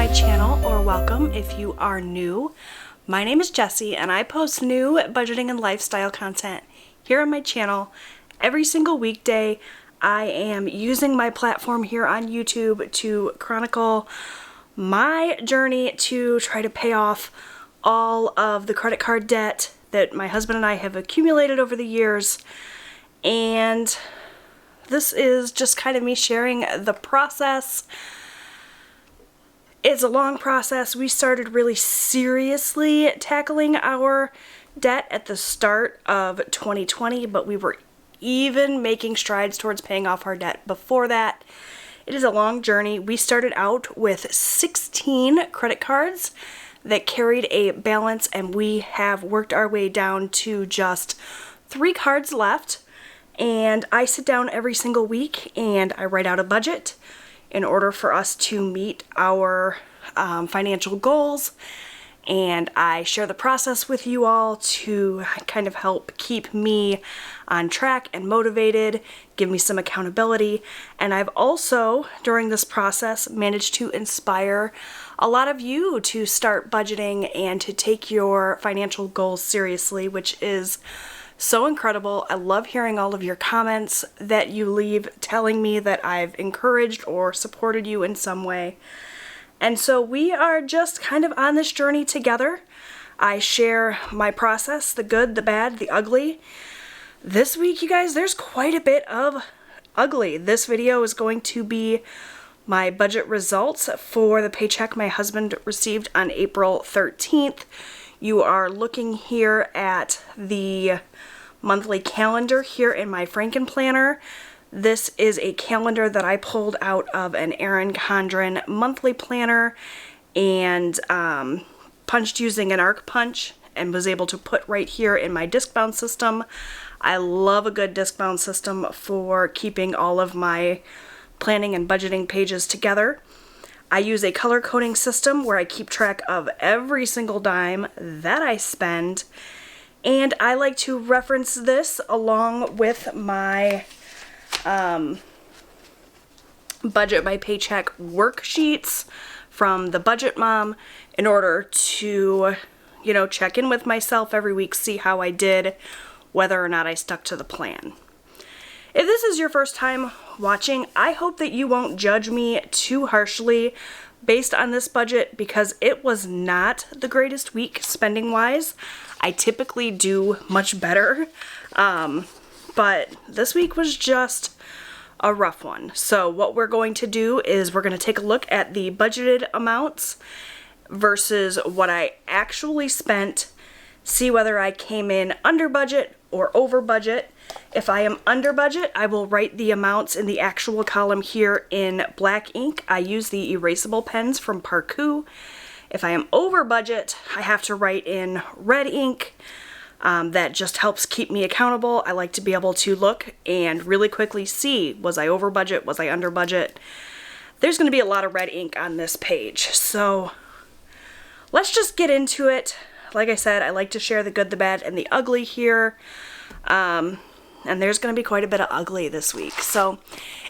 my channel, or welcome if you are new. My name is Jessie and I post new budgeting and lifestyle content here on my channel every single weekday. I am using my platform here on YouTube to chronicle my journey to try to pay off all of the credit card debt that my husband and I have accumulated over the years. And this is just kind of me sharing the process. It's a long process. We started really seriously tackling our debt at the start of 2020, but we were even making strides towards paying off our debt before that. It is a long journey. We started out with 16 credit cards that carried a balance, and we have worked our way down to just 3 cards left. And I sit down every single week and I write out a budget in order for us to meet our financial goals, and I share the process with you all to kind of help keep me on track and motivated, give me some accountability. And I've also, during this process, managed to inspire a lot of you to start budgeting and to take your financial goals seriously, which is so incredible. I love hearing all of your comments that you leave telling me that I've encouraged or supported you in some way. And so we are just kind of on this journey together. I share my process, the good, the bad, the ugly. This week, you guys, there's quite a bit of ugly. This video is going to be my budget results for the paycheck my husband received on April 13th. You are looking here at the monthly calendar here in my Franken planner. This is a calendar that I pulled out of an Erin Condren monthly planner and punched using an arc punch and was able to put right here in my disc bound system. I love a good disc bound system for keeping all of my planning and budgeting pages together. I use a color coding system where I keep track of every single dime that I spend, and I like to reference this along with my budget by paycheck worksheets from the Budget Mom in order to, check in with myself every week, see how I did, whether or not I stuck to the plan. If this is your first time watching, I hope that you won't judge me too harshly based on this budget, because it was not the greatest week spending wise. I typically do much better, but this week was just a rough one. So what we're going to do is we're going to take a look at the budgeted amounts versus what I actually spent, see whether I came in under budget or over budget. If I am under budget, I will write the amounts in the actual column here in black ink. I use the erasable pens from Parkoo. If I am over budget, I have to write in red ink. That just helps keep me accountable. I like to be able to look and really quickly see, was I over budget, was I under budget? There's going to be a lot of red ink on this page, so let's just get into it. Like I said, I like to share the good, the bad, and the ugly here. And there's going to be quite a bit of ugly this week. So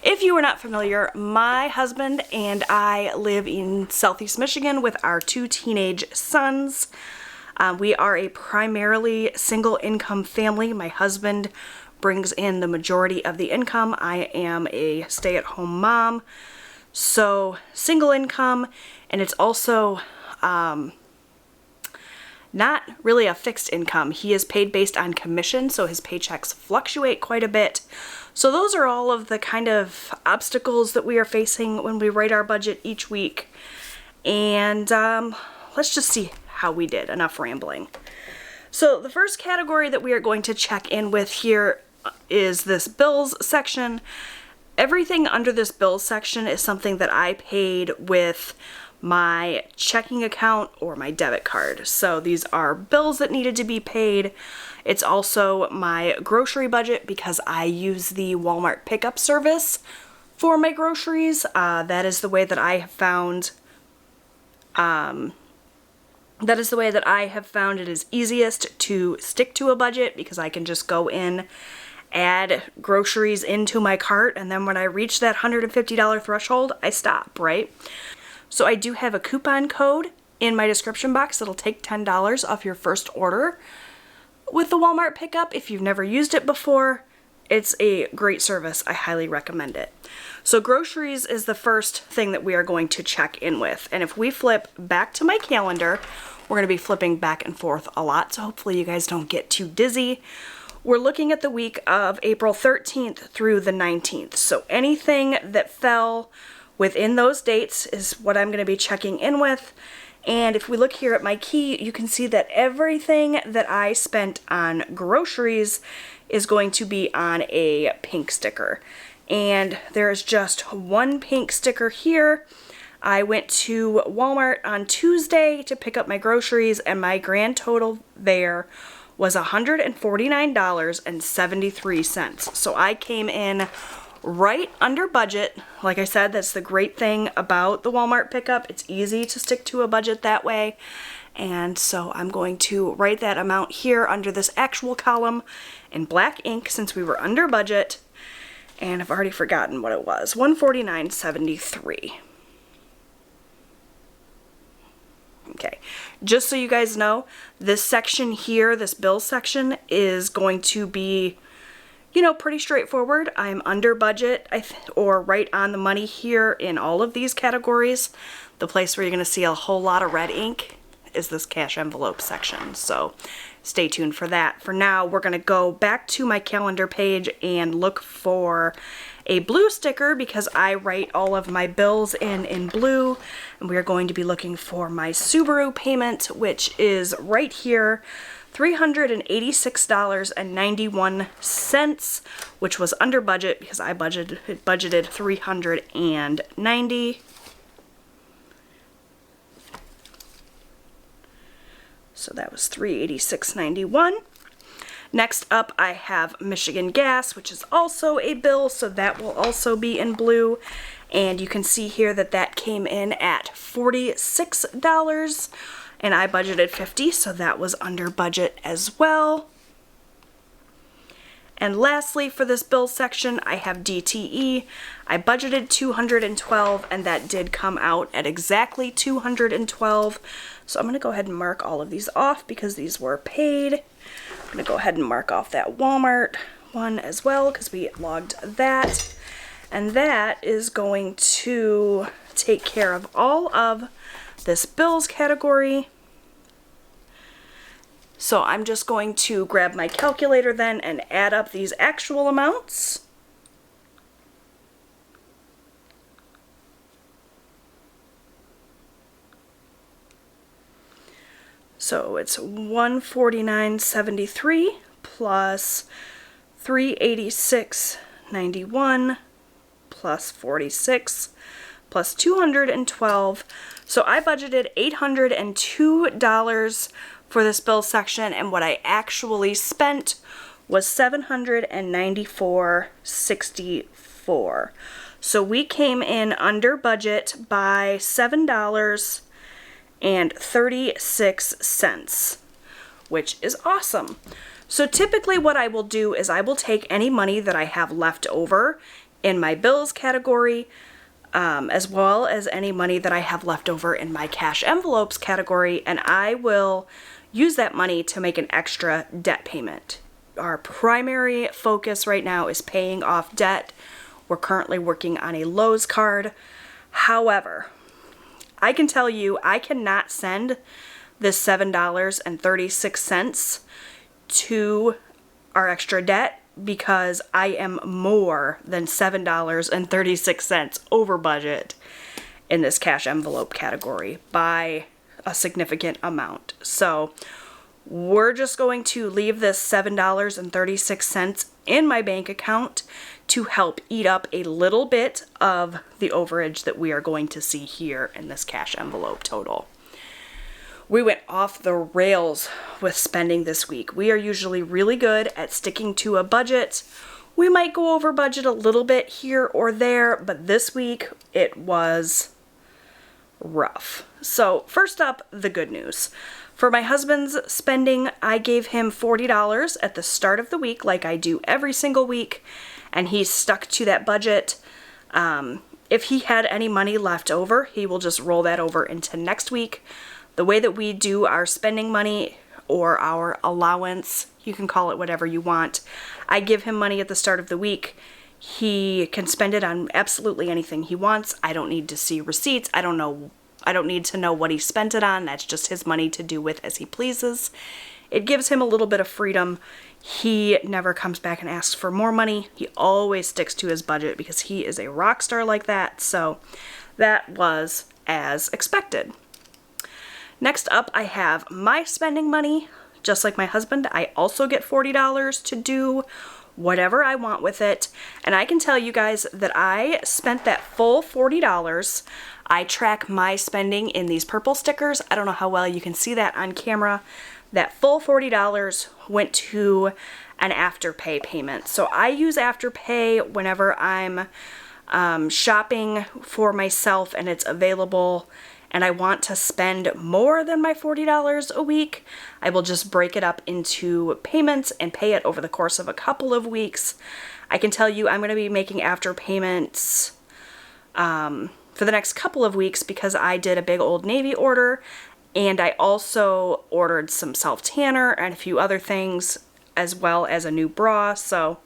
if you are not familiar, my husband and I live in Southeast Michigan with our 2 teenage sons. We are a primarily single income family. My husband brings in the majority of the income. I am a stay-at-home mom. So single income, and it's also not really a fixed income. He is paid based on commission, so his paychecks fluctuate quite a bit. So those are all of the kind of obstacles that we are facing when we write our budget each week. And let's just see how we did. Enough rambling. So the first category that we are going to check in with here is this bills section. Everything under this bills section is something that I paid with my checking account or my debit card. So these are bills that needed to be paid. It's also my grocery budget because I use the Walmart pickup service for my groceries. That is the way that I have found it is easiest to stick to a budget, because I can just go in, add groceries into my cart, and then when I reach that $150 threshold, I stop, right? So I do have a coupon code in my description box that'll take $10 off your first order with the Walmart pickup. If you've never used it before, it's a great service. I highly recommend it. So groceries is the first thing that we are going to check in with. And if we flip back to my calendar, we're going to be flipping back and forth a lot, so hopefully you guys don't get too dizzy. We're looking at the week of April 13th through the 19th. So anything that fell within those dates is what I'm going to be checking in with. And if we look here at my key, you can see that everything that I spent on groceries is going to be on a pink sticker. And there's just one pink sticker here. I went to Walmart on Tuesday to pick up my groceries, and my grand total there was $149.73. So I came in right under budget. Like I said, that's the great thing about the Walmart pickup. It's easy to stick to a budget that way. And so I'm going to write that amount here under this actual column in black ink since we were under budget. And I've already forgotten what it was. $149.73. Okay, just so you guys know, this section here, this bill section, is going to be, you know, pretty straightforward. I'm under budget, or right on the money here in all of these categories. The place where you're going to see a whole lot of red ink is this cash envelope section, so stay tuned for that. For now, we're going to go back to my calendar page and look for a blue sticker because I write all of my bills in blue, and we are going to be looking for my Subaru payment, which is right here, $386.91, which was under budget because I budgeted $390. So that was $386.91. Next up, I have Michigan Gas, which is also a bill, so that will also be in blue. And you can see here that that came in at $46, and I budgeted $50, so that was under budget as well. And lastly, for this bill section, I have DTE. I budgeted $212, and that did come out at exactly $212. So I'm going to go ahead and mark all of these off because these were paid. I'm going to go ahead and mark off that Walmart one as well because we logged that. And that is going to take care of all of this bills category. So I'm just going to grab my calculator then and add up these actual amounts. So it's $149.73 plus $386.91 plus 46 plus 212. So I budgeted $802 for this bill section, and what I actually spent was $794.64. So we came in under budget by $7.36, which is awesome. So typically what I will do is I will take any money that I have left over in my bills category, as well as any money that I have left over in my cash envelopes category, and I will use that money to make an extra debt payment. Our primary focus right now is paying off debt. We're currently working on a Lowe's card. However, I can tell you I cannot send this $7.36 to our extra debt because I am more than $7.36 over budget in this cash envelope category by a significant amount. So we're just going to leave this $7.36 in my bank account to help eat up a little bit of the overage that we are going to see here in this cash envelope total. We went off the rails with spending this week. We are usually really good at sticking to a budget. We might go over budget a little bit here or there, but this week it was rough. So first up, the good news. For my husband's spending, I gave him $40 at the start of the week like I do every single week, and he's stuck to that budget. If he had any money left over, he will just roll that over into next week. The way that we do our spending money or our allowance, you can call it whatever you want. I give him money at the start of the week. He can spend it on absolutely anything he wants. I don't need to see receipts. I don't need to know what he spent it on. That's just his money to do with as he pleases. It gives him a little bit of freedom. He never comes back and asks for more money. He always sticks to his budget because he is a rock star like that. So that was as expected. Next up, I have my spending money. Just like my husband, I also get $40 to do whatever I want with it. And I can tell you guys that I spent that full $40. I track my spending in these purple stickers. I don't know how well you can see that on camera. That full $40 went to an Afterpay payment. So I use Afterpay whenever I'm shopping for myself and it's available and I want to spend more than my $40 a week. I will just break it up into payments and pay it over the course of a couple of weeks. I can tell you I'm going to be making after payments for the next couple of weeks because I did a big Old Navy order. And I also ordered some self-tanner and a few other things, as well as a new bra. So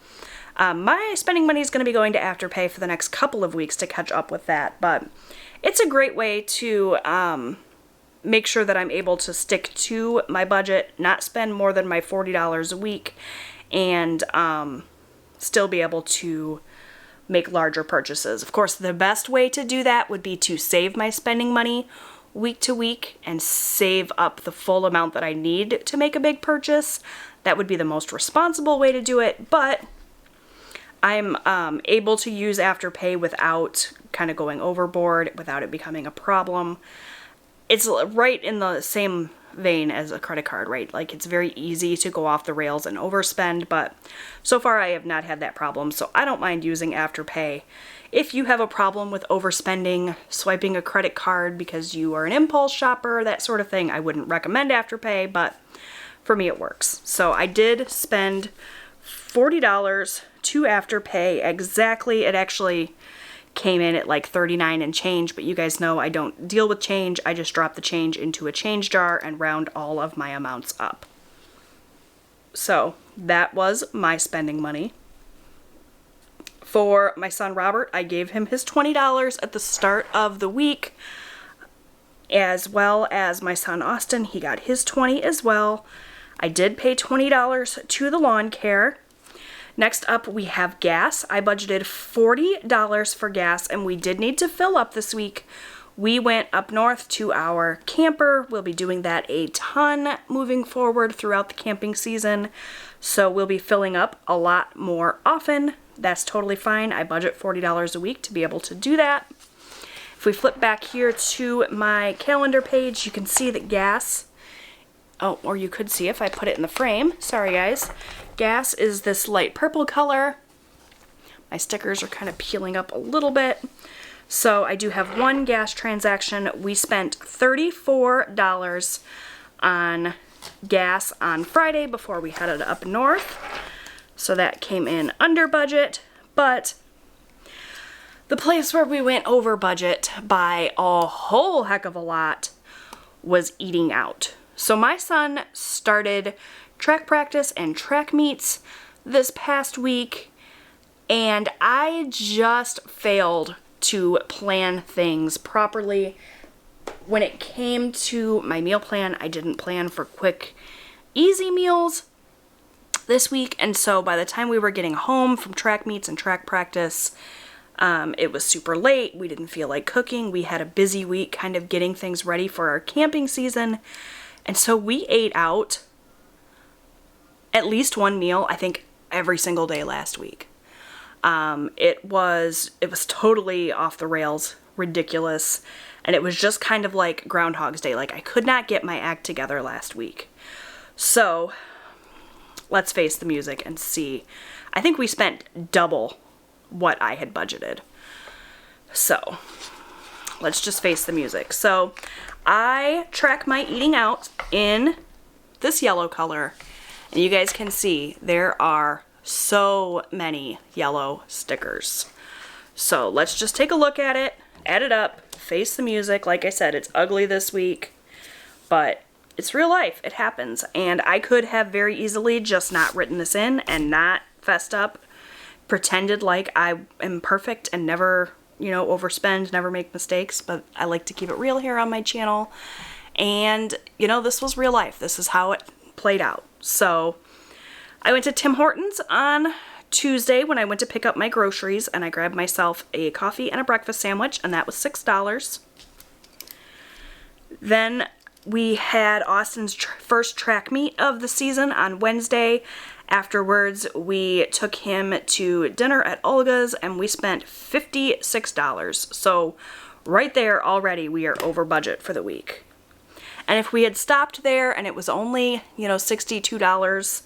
my spending money is going to be going to Afterpay for the next couple of weeks to catch up with that. But it's a great way to make sure that I'm able to stick to my budget, not spend more than my $40 a week, and still be able to make larger purchases. Of course, the best way to do that would be to save my spending money week to week and save up the full amount that I need to make a big purchase. That would be the most responsible way to do it, but I'm able to use Afterpay without kind of going overboard, without it becoming a problem. It's right in the same vein as a credit card, right? Like, it's very easy to go off the rails and overspend, but so far I have not had that problem, so I don't mind using Afterpay. If you have a problem with overspending, swiping a credit card because you are an impulse shopper, that sort of thing, I wouldn't recommend Afterpay, but for me it works. So I did spend $40 to Afterpay exactly. It actually came in at like 39 and change, but you guys know I don't deal with change. I just drop the change into a change jar and round all of my amounts up. So that was my spending money. For my son Robert, I gave him his $20 at the start of the week, as well as my son Austin. He got his $20 as well. I did pay $20 to the lawn care. Next up, we have gas. I budgeted $40 for gas, and we did need to fill up this week. We went up north to our camper. We'll be doing that a ton moving forward throughout the camping season, so we'll be filling up a lot more often. That's totally fine. I budget $40 a week to be able to do that. If we flip back here to my calendar page, you can see that gas, or you could see if I put it in the frame. Sorry guys. Gas is this light purple color. My stickers are kind of peeling up a little bit. So I do have one gas transaction. We spent $34 on gas on Friday before we headed up north. So that came in under budget, but the place where we went over budget by a whole heck of a lot was eating out. So my son started track practice and track meets this past week, and I just failed to plan things properly. When it came to my meal plan, I didn't plan for quick, easy meals this week, and so by the time we were getting home from track meets and track practice, it was super late. We didn't feel like cooking. We had a busy week kind of getting things ready for our camping season, and so we ate out at least one meal, I think, every single day last week. It was totally off the rails, ridiculous, and it was just kind of like Groundhog's Day. Like, I could not get my act together last week. So let's face the music and see. I think we spent double what I had budgeted. So let's just face the music. So I track my eating out in this yellow color, and you guys can see there are so many yellow stickers. So let's just take a look at it, add it up, face the music. Like I said, it's ugly this week, but it's real life. It happens. And I could have very easily just not written this in and not fessed up, pretended like I am perfect and never, you know, overspend, never make mistakes, but I like to keep it real here on my channel. And, you know, this was real life. This is how it played out. So I went to Tim Hortons on Tuesday when I went to pick up my groceries, and I grabbed myself a coffee and a breakfast sandwich, and that was $6. Then we had Austin's first track meet of the season on Wednesday. Afterwards, we took him to dinner at Olga's, and we spent $56. So right there already we are over budget for the week. And if we had stopped there and it was only, you know, $62,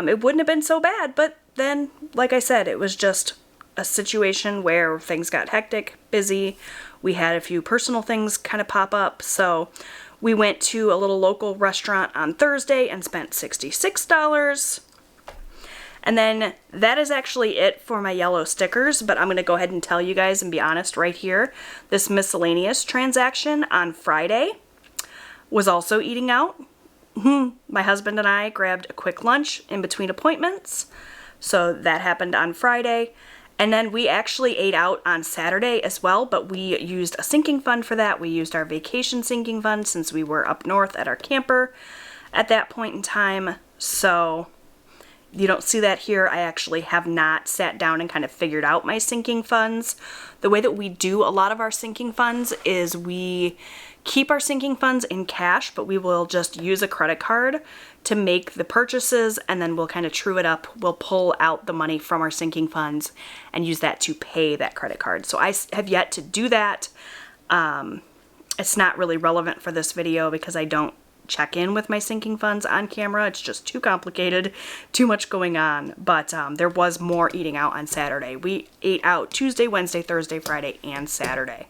it wouldn't have been so bad. But then, like I said, it was just a situation where things got hectic, busy. We had a few personal things kind of pop up. So we went to a little local restaurant on Thursday and spent $66. And then that is actually it for my yellow stickers, but I'm going to go ahead and tell you guys and be honest right here. This miscellaneous transaction on Friday was also eating out. My husband and I grabbed a quick lunch in between appointments. So that happened on Friday. And then we actually ate out on Saturday as well, but we used a sinking fund for that. We used our vacation sinking fund since we were up north at our camper at that point in time. So you don't see that here. I actually have not sat down and kind of figured out my sinking funds. The way that we do a lot of our sinking funds is we keep our sinking funds in cash, but we will just use a credit card to make the purchases, and then we'll kind of true it up. We'll pull out the money from our sinking funds and use that to pay that credit card. So I have yet to do that. It's not really relevant for this video because I don't check in with my sinking funds on camera. It's just too complicated, too much going on. But there was more eating out on Saturday. We ate out Tuesday, Wednesday, Thursday, Friday, and Saturday.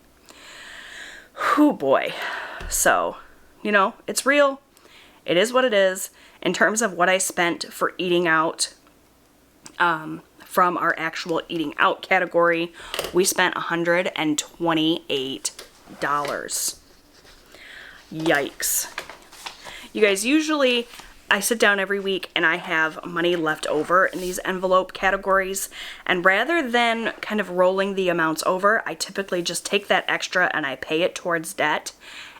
Whew, boy. So, you know, it's real. It is what it is. In terms of what I spent for eating out, from our actual eating out category, we spent $128. Yikes. You guys, usually I sit down every week and I have money left over in these envelope categories, and rather than kind of rolling the amounts over, I typically just take that extra and I pay it towards debt,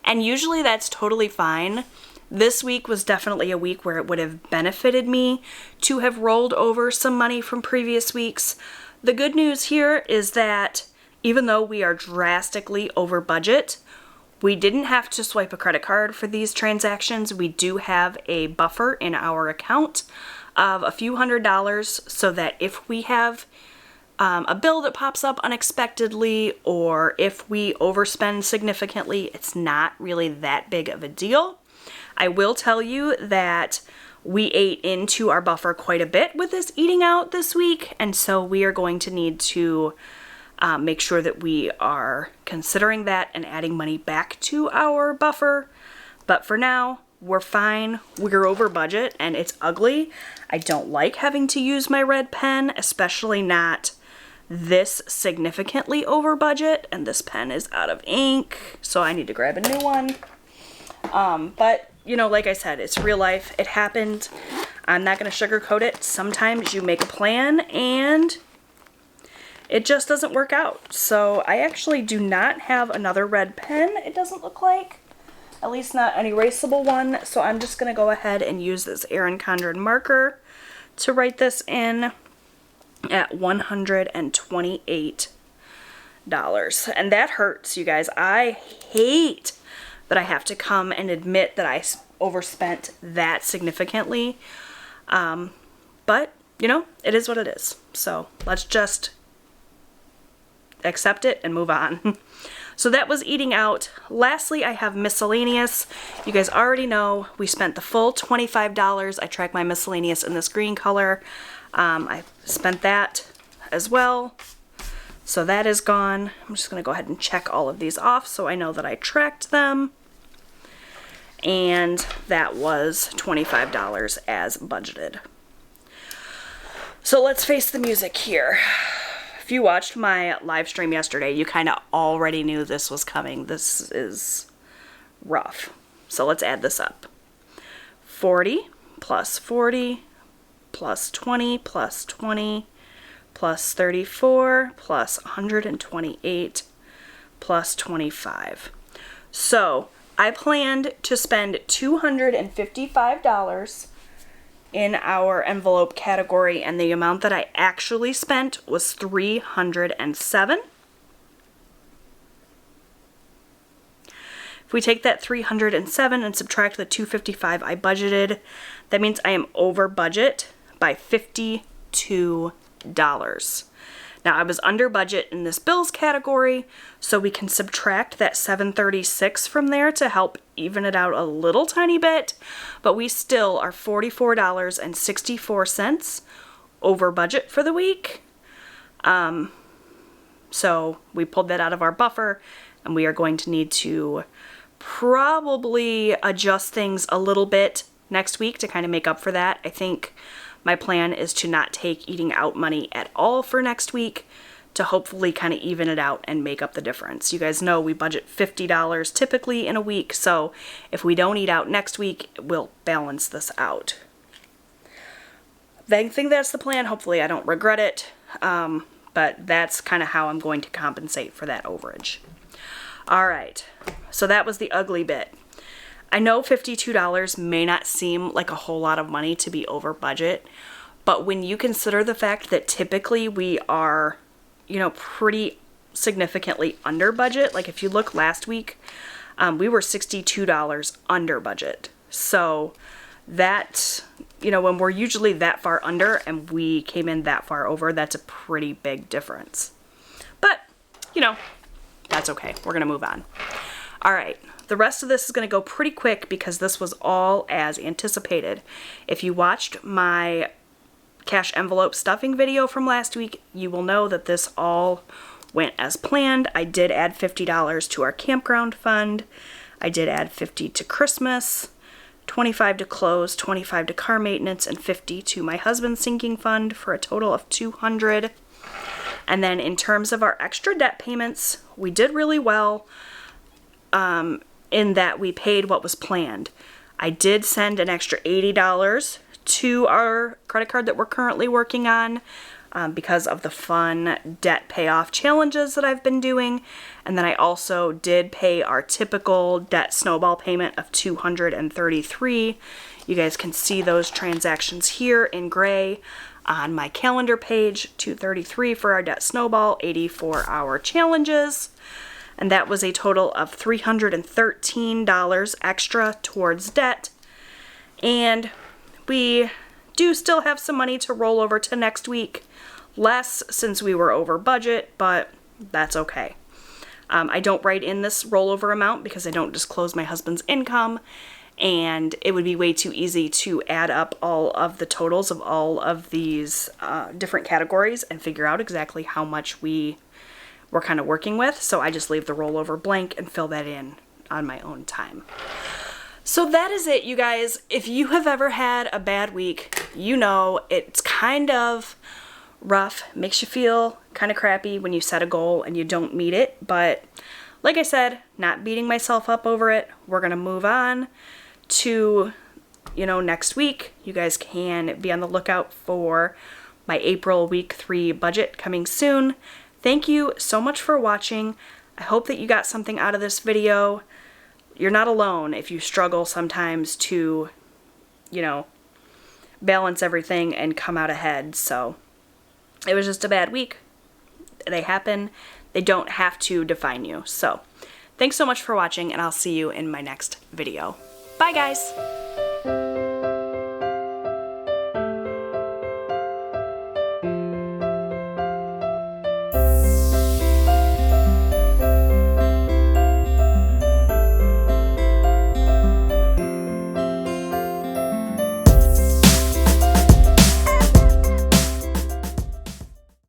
and usually that's totally fine. This week was definitely a week where it would have benefited me to have rolled over some money from previous weeks. The good news here is that even though we are drastically over budget, we didn't have to swipe a credit card for these transactions. We do have a buffer in our account of a few $100s so that if we have a bill that pops up unexpectedly, or if we overspend significantly, it's not really that big of a deal. I will tell you that we ate into our buffer quite a bit with this eating out this week, and so we are going to need to make sure that we are considering that and adding money back to our buffer. But for now, we're fine. We're over budget and it's ugly. I don't like having to use my red pen, especially not this significantly over budget. And this pen is out of ink, so I need to grab a new one. But you know, like I said, it's real life. It happened. I'm not going to sugarcoat it. Sometimes you make a plan and it just doesn't work out. So I actually do not have another red pen, it doesn't look like. At least not an erasable one. So I'm just going to go ahead and use this Erin Condren marker to write this in at $128. And that hurts, you guys. I hate that I have to come and admit that I overspent that significantly. But, you know, it is what it is. So let's just accept it and move on. So that was eating out. Lastly, I have miscellaneous. You guys already know we spent the full $25. I tracked my miscellaneous in this green color. I spent that as well. So that is gone. I'm just going to go ahead and check all of these off so I know that I tracked them. And that was $25 as budgeted. So let's face the music here. if you watched my live stream yesterday, you kind of already knew this was coming. This is rough. So let's add this up. 40 plus 40 plus 20 plus 20 plus 34 plus 128 plus 25. So I planned to spend $255 in our envelope category, and the amount that I actually spent was $307. If we take that $307 and subtract the $255 I budgeted, that means I am over budget by $52. Now, I was under budget in this bills category, so we can subtract that $736 from there to help even it out a little tiny bit, but we still are $44.64 over budget for the week. So we pulled that out of our buffer, and we are going to need to probably adjust things a little bit next week to kind of make up for that. I think my plan is to not take eating out money at all for next week to hopefully kind of even it out and make up the difference. You guys know we budget $50 typically in a week, so if we don't eat out next week, we'll balance this out. I think that's the plan. Hopefully I don't regret it, but that's kind of how I'm going to compensate for that overage. All right, so that was the ugly bit. I know $52 may not seem like a whole lot of money to be over budget, but when you consider the fact that typically we are, you know, pretty significantly under budget, like if you look last week, we were $62 under budget. So that, you know, when we're usually that far under and we came in that far over, that's a pretty big difference. But, you know, that's okay. We're going to move on. All right. The rest of this is going to go pretty quick because this was all as anticipated. If you watched my cash envelope stuffing video from last week, you will know that this all went as planned. I did add $50 to our campground fund. I did add $50 to Christmas, $25 to clothes, $25 to car maintenance, and $50 to my husband's sinking fund for a total of $200. And then in terms of our extra debt payments, we did really well. In that we paid what was planned. I did send an extra $80 to our credit card that we're currently working on because of the fun debt payoff challenges that I've been doing. And then I also did pay our typical debt snowball payment of $233. You guys can see those transactions here in gray on my calendar page. $233 for our debt snowball, $80 for our challenges. And that was a total of $313 extra towards debt. And we do still have some money to roll over to next week. Less since we were over budget, but that's okay. I don't write in this rollover amount because I don't disclose my husband's income. And it would be way too easy to add up all of the totals of all of these different categories and figure out exactly how much we're kind of working with, so I just leave the rollover blank and fill that in on my own time. So that is it, you guys. If you have ever had a bad week, you know it's kind of rough, makes you feel kind of crappy when you set a goal and you don't meet it, but like I said, not beating myself up over it. We're gonna move on to, you know, next week. You guys can be on the lookout for my April week 3 budget coming soon. Thank you so much for watching. I hope that you got something out of this video. You're not alone if you struggle sometimes to, you know, balance everything and come out ahead. So it was just a bad week. They happen. They don't have to define you. So thanks so much for watching, and I'll see you in my next video. Bye, guys.